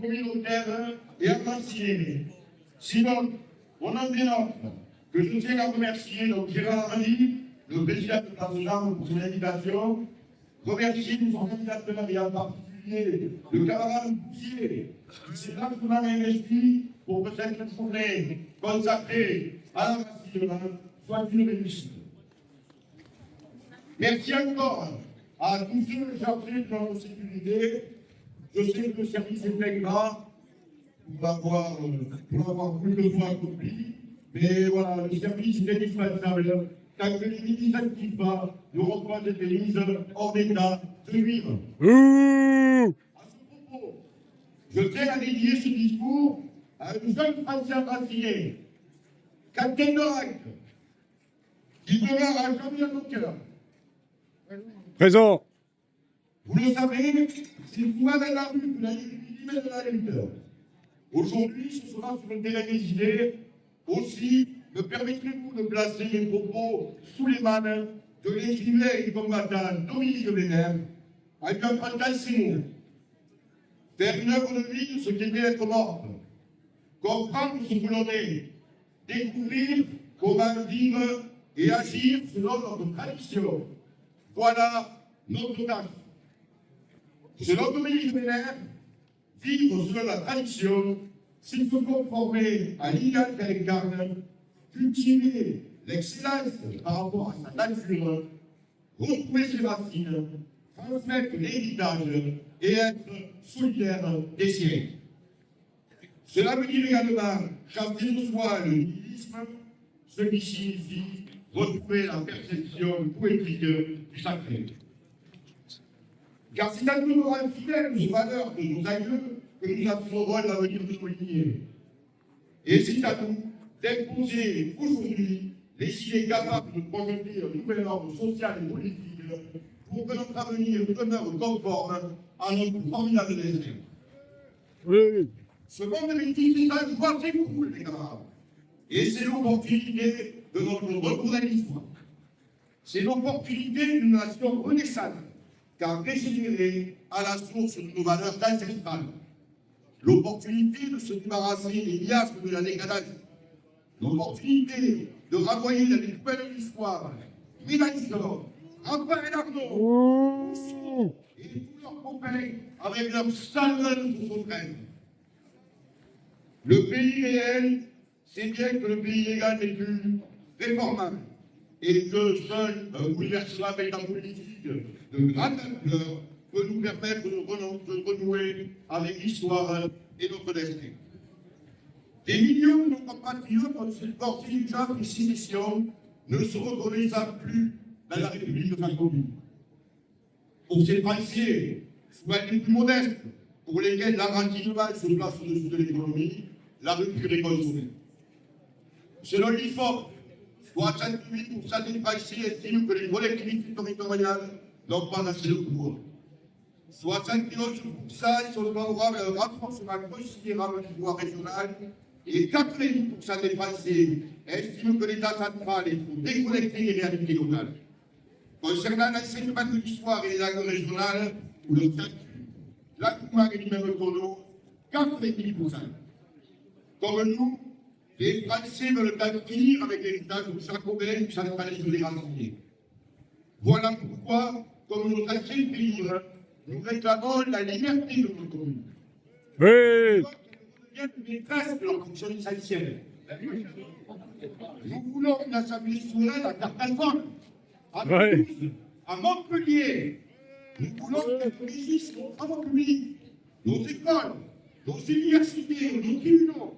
communautaire et avancée. Sinon, on en dénote que je tiens à remercier donc Gérard Henry, le président de l'Assemblée pour son invitation, remercier nos organisateurs et en particulier le camarade Boussier, qui s'est largement investi pour que cette journée consacrée à la rassemblement soit une réussite. Merci encore à tous ceux chargés de notre sécurité. Je sais que le service est ingrat pour avoir plus de fois accompli, mais voilà, le service est indispensable. Tant que les milices n'activent pas, n'auront pas été mises hors d'état de vivre. À ce propos, je tiens à dédier ce discours à un jeune Français raciné, Quentin Norac, qui demeure à jamais dans nos cœurs. Présent. Vous le savez, c'est souvent dans la rue que la lutte de la lutte. Aujourd'hui, ce sera sur le terrain des idées. Aussi, me permettrez-vous de placer mes propos sous les mains de l'écrivain et combattant Dominique Vénère, avec un printemps ces mots. Faire une œuvre de vie de ce qu'était être mort. Comprendre ce que l'on est. Découvrir comment vivre et agir selon notre tradition. Voilà notre tâche. Selon Dominique Vénère, vivre selon la tradition, c'est se conformer à l'idéal qu'elle incarne, cultiver l'excellence par rapport à sa nature, retrouver ses racines, transmettre l'héritage et être solidaire des siens. Cela veut dire également chasser de soi le nihilisme, ce qui signifie retrouver la perception poétique du sacré. Car c'est à nous rendre fidèles aux valeurs de nos aïeux que nous avons l'avenir de nos lignées. Et c'est à nous d'imposer aujourd'hui les idées capables de projeter un nouvel ordre social et politique pour que notre avenir demeure conforme à notre formidable destin. Oui. Ce monde politique est un choix très cool, les camarades. Et c'est l'opportunité de notre retour à l'histoire. C'est l'opportunité d'une nation renaissante, car régénérée à la source de nos valeurs ancestrales. L'opportunité de se débarrasser des miasmes de la décadence. L'opportunité de renvoyer dans les poubelles de l'histoire Mélenchon, Raphaël Arnaud, et tous leurs copains avec leur sale sous son train. Le pays réel, c'est bien que le pays légal n'est plus réformable et que seul un bouleversement en politique de grande ampleur peut nous permettre de renouer avec l'histoire et notre destin. Des millions de nos compatriotes ont supporté une genre de sécession, ne se reconnaissant plus dans la République de Franconie. Pour ces Français, soit les plus modestes, pour lesquels l'enracinement se place au-dessus de l'économie, la rupture est consommée. Selon l'IFOP, 68% des Français estiment que les collectivités territoriales n'ont pas assez de pouvoir. 71% sont favorables à un renforcement considérable du pouvoir régional et 90% des Français estiment que l'État central est pour déconnecter les réalités locales. Concernant l'enseignement de l'histoire et les langues régionales, ou le statut, l'engouement est du même tonneau, 90%. Comme nous, les Français veulent en finir avec l'héritage de Jacobin du centralisme déraciné. Voilà pourquoi, comme nos anciens pays, nous réclamons la liberté de nos communes. Oui. Une maîtresse de leur fonction essentielle. Nous voulons une assemblée souveraine à Carcassonne, à Toulouse, à Montpellier. Nous voulons qu'elle régisse nos travaux publics, nos écoles, nos universités, nos tribunaux,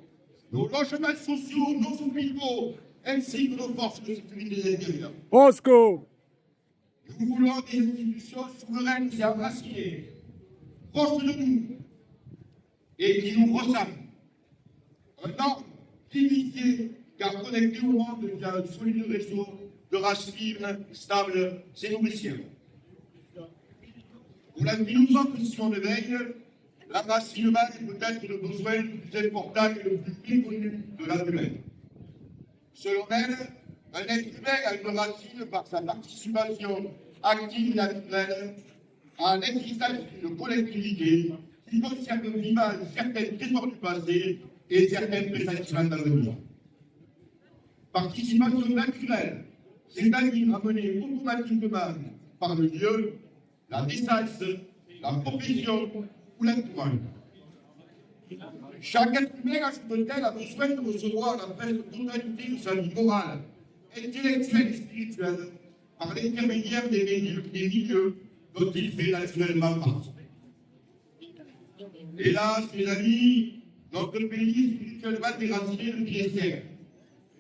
nos logements sociaux, nos hôpitaux, ainsi que nos forces de sécurité intérieure. Osco. Nous voulons des institutions souveraines et enracinées, proches de nous, et qui nous ressemblent. Un ordre dignité, car connecté au monde via un solide réseau de racines stables et nourricières. Pour la philosophie de veille, l'enracinement est peut-être le besoin le plus important et le plus méconnu de l'âme humaine. Selon elle, un être humain a une racine par sa participation active et naturelle à l'existence d'une collectivité qui conserve vivaces certaines trésors du passé et certaines présences dans l'avenir. Participation naturelle, c'est-à-dire amenée automatiquement par le lieu, la naissance, la profession ou l'entourage. Chaque être humain à ce modèle a besoin de recevoir la pleine totalité de sa vie morale, intellectuelle et spirituelle par l'intermédiaire des milieux dont il fait naturellement partie. Hélas, mes amis, notre pays est spirituellement déraciné depuis des siècles.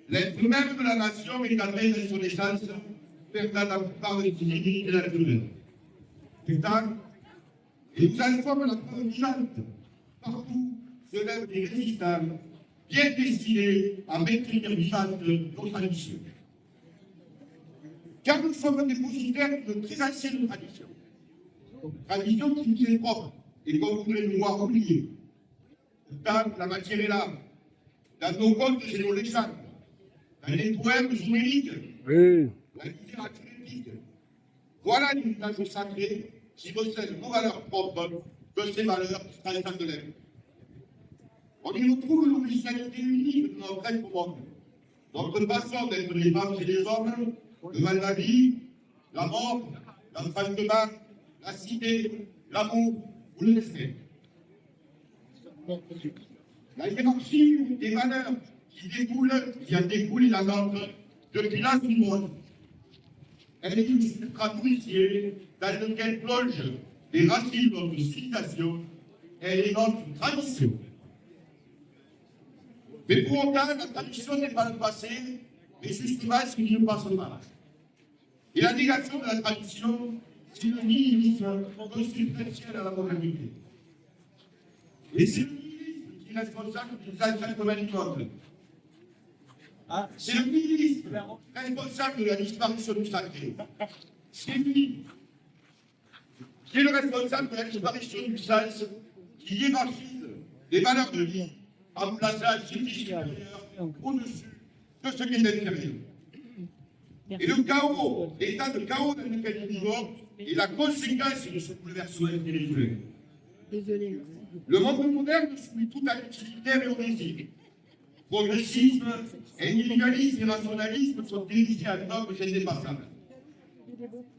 L'être même de la nation est atteint de son essence, perdant la plupart de ses limites naturelles. Pourtant, et nous en sommes la preuve vivante. Partout se lèvent des résistants, bien destinés à maintenir vivante nos traditions. Car nous sommes dépositaires d'une très ancienne tradition. Tradition qui nous est propre et qu'on voudrait nous voir oublier. Pourtant, la matière est là, dans nos contes et nos légendes, dans les poèmes homériques, Oui. la littérature épique. Voilà l'héritage sacré qui recèle nos valeurs propres de ces valeurs transcendent de l'être. On y retrouve l'originalité unique de notre être monde, notre façon d'être les femmes et les hommes, devant la vie, la mort, l'enfantement, la cité, l'amour ou le destin. La hiérarchie des valeurs qui en découle la nôtre depuis l'âge du monde. Elle est une suprapuitié dans lequel plongent les racines de notre civilisation et notre tradition. Mais pour autant, la tradition n'est pas le passé, mais justement ce qui ne passe pas. Et la négation de la tradition, c'est le nihilisme consubstantiel à la modernité. Et c'est le nihilisme qui est responsable des affrètements du monde. C'est le nihilisme responsable de la disparition du sacré. C'est lui qui est le responsable de la disparition du sens, qui hiérarchise les valeurs de vie en plaçant ce qui est supérieur au-dessus de ce qui est inférieur. Et le chaos, l'état de chaos dans lequel nous vivons, est la conséquence de ce bouleversement intellectuel. Le monde moderne soumet tout à l'utilitaire et au désir. Progressisme, individualisme et nationalisme sont dirigés à dogmes indépassables.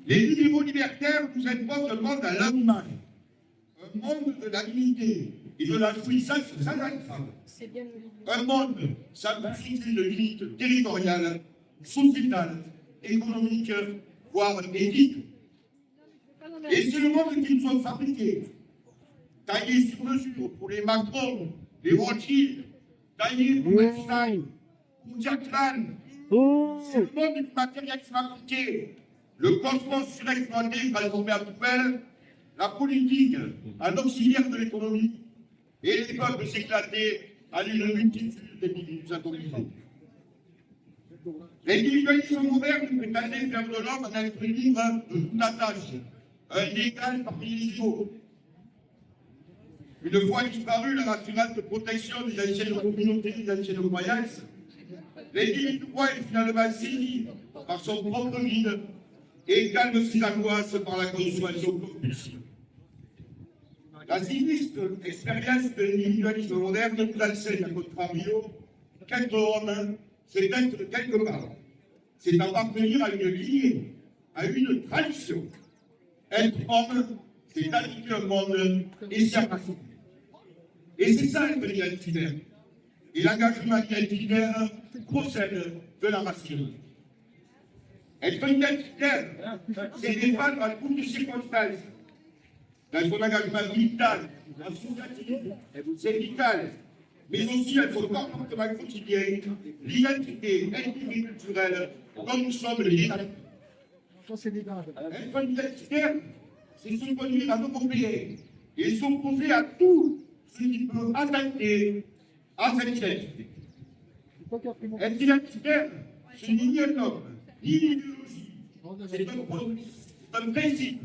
Les libéraux libertaires nous imposent un monde à l'animal, un monde de la dignité et de la jouissance sans entrave. Un monde sans possibilité de limite territoriale, sociétale, économique, voire éthique. Et c'est le monde qu'ils nous ont fabriqué, taillé sur mesure pour les Macron, les Rothschild, taillé pour Einstein, pour Jackman. C'est le monde du matérialisme appliqué, le cosmos surexploité transformé à poubelle, la politique en auxiliaire de l'économie, et les peuples s'éclater à une multitude d'individus atomisés. L'individualisme moderne prétendait faire de l'homme un être libre de toute attache, un égal parmi les égaux. Une fois disparue la rassurante protection des anciennes communautés et des anciennes croyances, l'individu est finalement saisi par son propre vide et calme ses angoisses par la consommation compulsive. La sinistre expérience de l'individualisme moderne nous enseigne à contrario qu'être homme, c'est être quelque part. C'est appartenir à une lignée, à une tradition. Être homme, c'est habiter un monde et s'y appartenir. Et c'est ça être identitaire. Et l'engagement identitaire procède de la racine. Être identitaire, c'est défendre à toutes les circonstances. Dans son engagement vital, associatif, syndical, mais aussi dans son comportement quotidien, l'identité multiculturelle dont nous sommes les habitants. Être identitaire, c'est se conduire à nos pays et s'opposer à tout ce qui peut attenter à cette identité. Être identitaire, c'est ni un homme, ni une idéologie. C'est un principe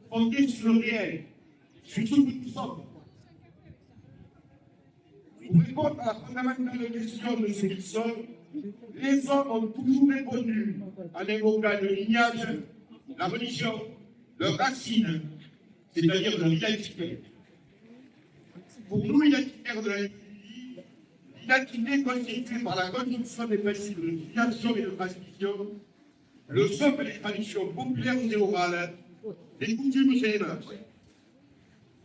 fondé sur le réel, sur ce que nous sommes. Pour répondre à la fondamentale question de ce qu'ils sont, les hommes ont toujours répondu en invoquant le lignage, la religion, leur racine, c'est-à-dire leur identité. Pour nous, identitaires de la République, l'identité constituée par la reconstruction des principes de filiation et de transmission, le socle des traditions populaires et orales, des coutumes et des mœurs,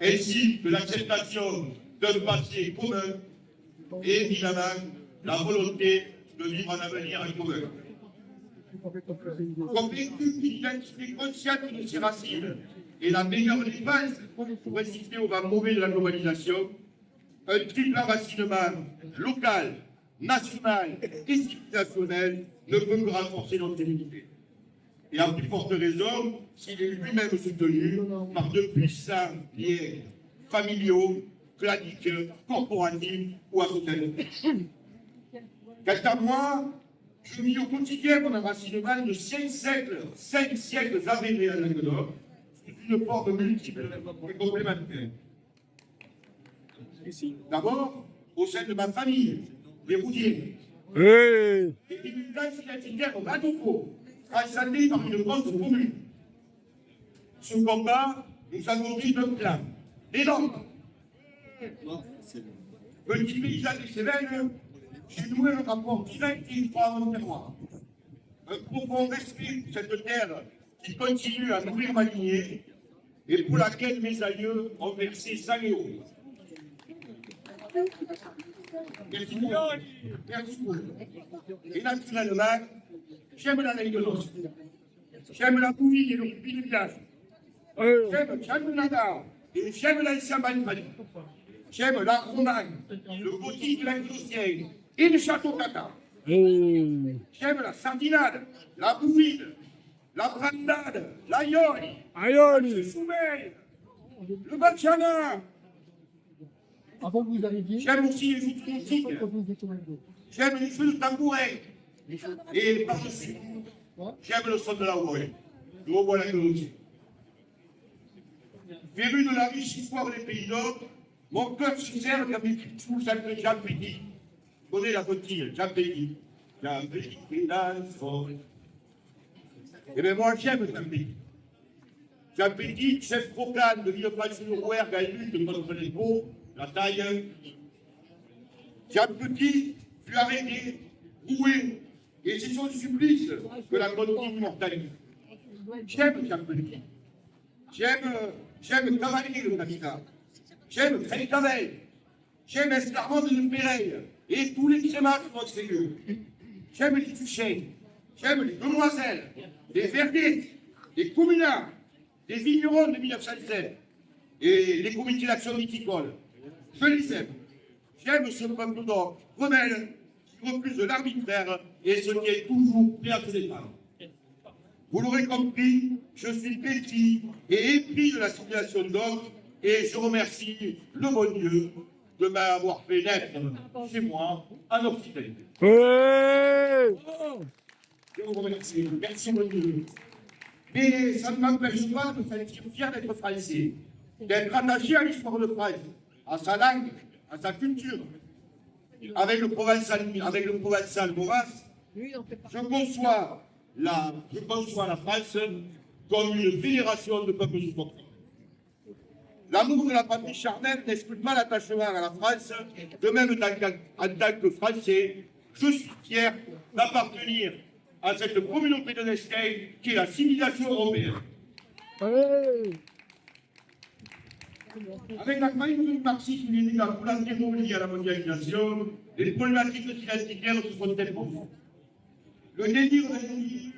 ainsi que l'acceptation d'un passé commun et évidemment la volonté de vivre un avenir en commun. Convaincu qu'une identité consciente de ses racines est la meilleure défense pour résister au vent mauvais de la globalisation, un triple enracinement local, national et civilisationnel ne peut que renforcer notre unité. Et à plus forte raison, s'il est lui-même soutenu par de puissants liens familiaux, claniques, corporatifs ou associatifs. Quant à moi, je vis au quotidien mon enracinement de 5 siècles avérés à Languedoc, sous une forme multiple et complémentaire. D'abord, au sein de ma famille, les Roudiers, Oui. des militants identitaires radicaux, transcendés par une cause commune. Ce combat, nous avons dit deux plans. Les nôtres. Petit paysan des Cévennes, j'ai noué un rapport direct et étroit à mon terroir. Un profond respect pour cette terre qui continue à nourrir ma lignée et pour laquelle mes aïeux ont versé sang et eau. Merci beaucoup. Et naturellement, j'aime la Languedoc. J'aime la bouillie et le rugby du village. J'aime la dame et j'aime l'ancien Balmani. J'aime la romane, le gothique languedocien et le château Cata. J'aime la sardinade, la bouille, la brandade, l'aïoli, le soumet, le bachana. Avant que vous arriviez, J'aime aussi les outils nautiques. J'aime les feux de tambouret. Et par-dessus, j'aime le son de la voix. Le haut la mélodie. Véru de la riche histoire des pays d'Europe, mon cœur se serre comme une tout chaque Jean Petit. Vous connaissez la cotille, Jean Petit. Jean Petit, hélas, fort. Eh bien, moi, j'aime Jean Petit. Jean Petit, chef proclame de Villepreux-sur-Rouergue à lutte contre les beaux, la taille. Jean Petit fut arrêté, roué, et c'est son supplice que la continue immortalité. J'aime Jean Petit. J'aime Cavalier le capitaine. J'aime Trécavel. J'aime Escarmont de Péreille. Et tous les crémages de notre Seigneur. J'aime les Tuchets. J'aime les Demoiselles, les Verdettes, les Communards, les vignerons de 1907 et les comités d'action viticole. Je les aime. J'aime ce peuple d'or rebelle qui refuse l'arbitraire et ce qui est toujours prêt à se défendre. Vous l'aurez compris, je suis pétri et épris de la situation d'homme et je remercie le bon Dieu de m'avoir fait naître chez moi en Occitanie. Oui. Je vous remercie. Merci mon Dieu. Mais ça ne m'empêche pas de me sentir fier d'être français, d'être attaché à l'histoire de France, à sa langue, à sa culture. Avec le provençal Maurras, je conçois la France comme une fédération de peuples autochtones. L'amour de la patrie charnelle n'exclut pas l'attachement à la France, de même en tant que Français, je suis fier d'appartenir à cette communauté de destin qui est la civilisation européenne. Avec la crise marxiste qui est la boulangerie liée à la mondialisation, les problématiques identitaires se sont imposées. Le désir d'individu,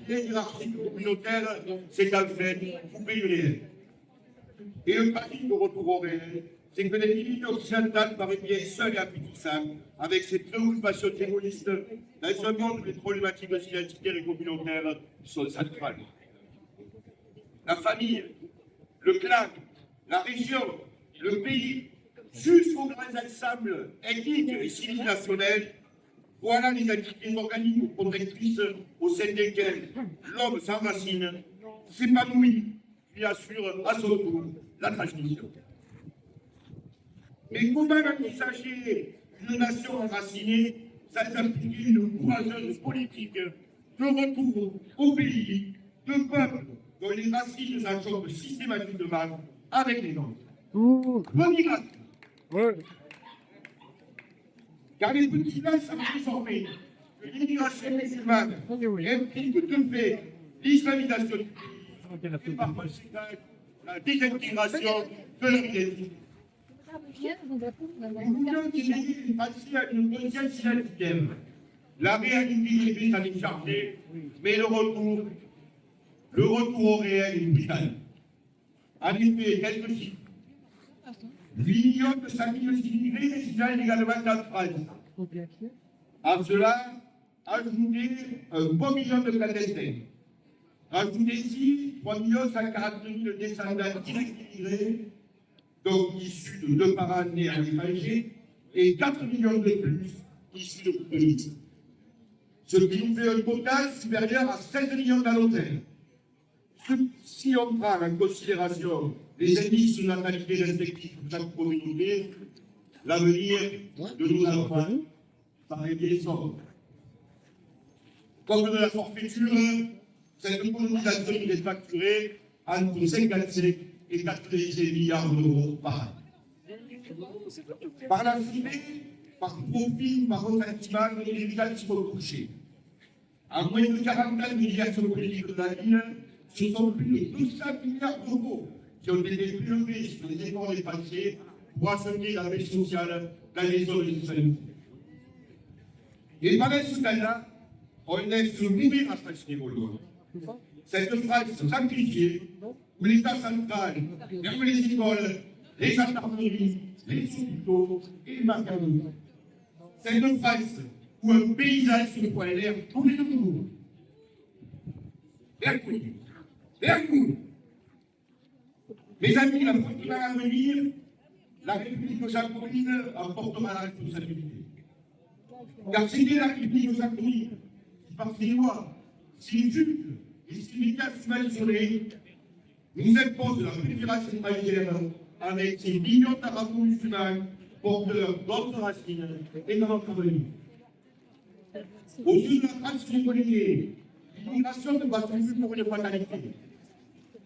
le hiérarchique communautaire, c'est en fait couper le réel. Et le principe de retour au réel, c'est que l'individu occidental paraît bien seul et appétissable, avec ses préoccupations terroristes, dans un monde où les problématiques identitaires et communautaires sont centrales. La famille, le clan, la région, le pays, jusqu'aux grands ensembles ethniques et civilisationnels, voilà les entités organiques protectrices au sein desquelles l'homme s'enracine, s'épanouit, puis assure à son tour la transmission. Mais comment envisager une nation enracinée sans appliquer une courageuse politique de retour au pays, de peuples dont les racines s'enjambent systématiquement avec les nôtres? Le miracle Ouais. Car les petits villages sont désormais que l'immigration musulmane implique de fait l'islamisation du pays et par conséquent la désintégration de leur identité. Nous voulions désigner une partie à une conscience identitaire. La réalité est à décharger, mais le retour au réel est brutal. En effet, quelques chiffres. 8 millions de familles immigrées résidant illégalement en France. À cela, ajoutez un bon million de clandestins. Ajoutez-y 3 140 000 descendants directs immigrés, donc issus de 2 parents nés à l'étranger, et 4 millions de plus issus de couples mixtes. Ce qui nous fait un total supérieur à 5 millions d'allotels. Si on prend en considération les indices de natalité respectifs de chaque communauté, l'avenir de nos enfants paraît bien sombre. Comme de la forfaiture, cette colonisation est facturée entre 55 et 90 milliards d'euros par an. Par la suite, par profit, par ressentiment, les villages sont touchés. En moins de 40 ans de médiation politique de la ville, ce sont plus de 200 milliards d'euros qui ont été prélevés sur les efforts dépensés pour assurer la paix sociale dans les zones de sous. Et pendant ce temps-là, on laisse mourir à ce niveau-là. Cette France sacrifiée, où l'État central ferme les écoles, les gendarmeries, les hôpitaux et les magasins. Cette France où un paysage se voit l'air tous les jours. Vergogne. Mes amis, la fois qui va venir, la République jacobine en portera la responsabilité. Car c'est bien la République jacobine qui, par ses lois, ses juges et ses médias isolés, nous impose la préférence étrangère avec ses millions d'arabes musulmans porteurs d'autres racines et de notre avenir. Au sud de la France métropolitaine, l'immigration ne passe plus pour une fatalité.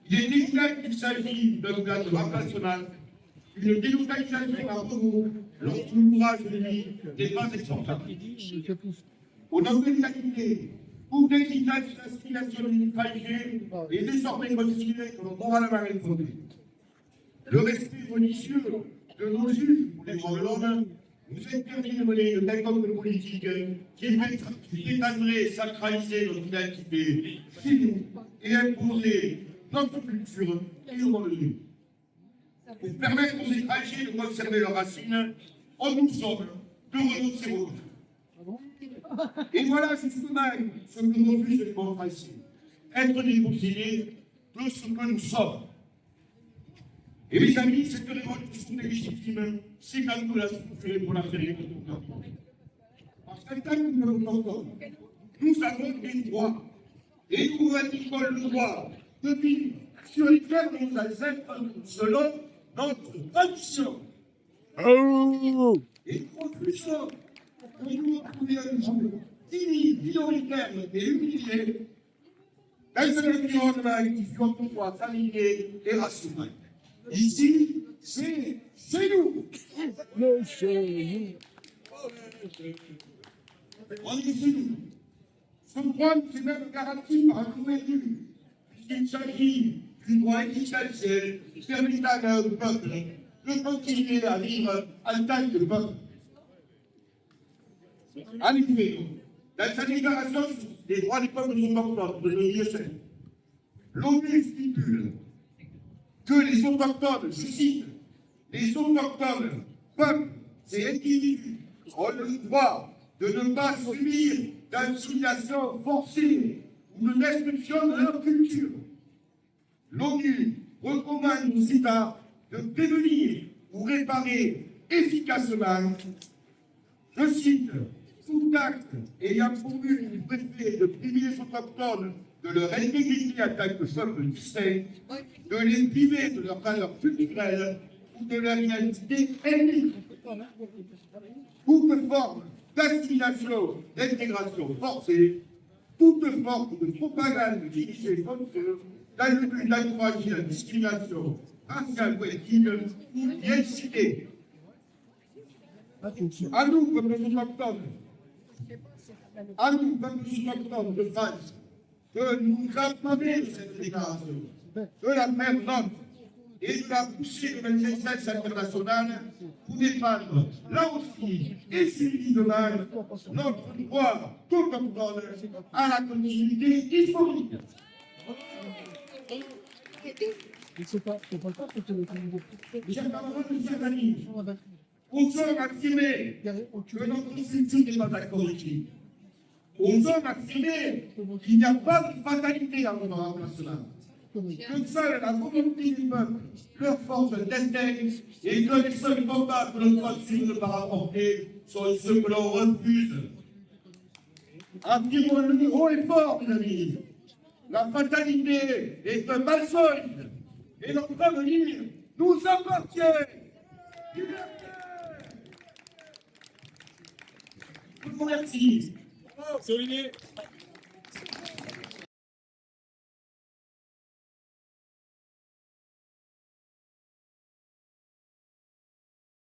Il est évident qu'il s'agit d'un plan de remplacement, une délocalisation à rebours lorsque l'ouvrage de vie n'est pas exportable. Au nom de l'humanité, toute exigence d'assignation d'une étranger est désormais considérée comme moralement infondée. Le respect religieux de nos juges pour les droits de l'homme nous interdit de mener une quelconque politique qui prétendrait sacraliser notre identité chez nous et imposer notre culture et nos revenus. Pour permettre aux étrangers de conserver leurs racines, on nous sommes de renoncer aux nôtres. Et voilà justement ce que refuse les bons français, être dépossédés de ce que nous sommes. Et mes amis, cette révolution légitime, c'est quand nous la structurée pour la faire écouter. Parce qu'en tant que nous nous avons des droits. Et nous revendiquons le droit de vivre sur les terres de nos ancêtres selon notre tradition. Oh! Et nous refusons que nous retrouvions un jour timide, minoritaire et humilié dans un environnement qui fut autrefois familier et rationnel. Ici, c'est chez nous. Le chez On est chez nous. Ce droit est même garanti par un tout élu, puisqu'il s'agit du droit existentiel permettant à un peuple de continuer à vivre en tant que peuple. En effet, dans sa déclaration des droits des peuples autochtones de l'ONU, l'ONU stipule que les autochtones, je cite, les autochtones, peuples et individus ont le droit de ne pas subir d'intimidation forcée ou de destruction de leur culture. L'ONU recommande aux États de prévenir ou réparer efficacement, je cite, tout acte ayant pour but du préfet de priver les autochtones de leur intégrité en tant que peuple distinct, de les priver de leur valeur culturelle ou de leur identité ethnique. Toute forme d'assimilation, d'intégration forcée, toute forme de propagande dirigée contre eux, dans le but d'encourager la discrimination raciale ou ethnique ou d'y inciter. À nous, comme le 12 octobre, à nous, comme le 12 octobre de France, de nous approcher de cette déclaration, de la faire notre et de la pousser de l'injustice internationale pour défendre, là aussi, et suivi de mal, notre droit, tout comme donne, à la continuité historique. Chers camarades, chers amis, osons affirmer que notre culture n'est pas apolitique. Osons affirmer qu'il n'y a pas de fatalité en notre remplacement. Que seule la volonté du peuple, leur force de destin, et que les seuls combats que le droit civil ne peut rapporter sont ceux que l'on refuse. Affirmons-le haut et fort, mes amis. La fatalité est un mensonge, et notre avenir nous appartient. Liberté! Je vous remercie. Souligné.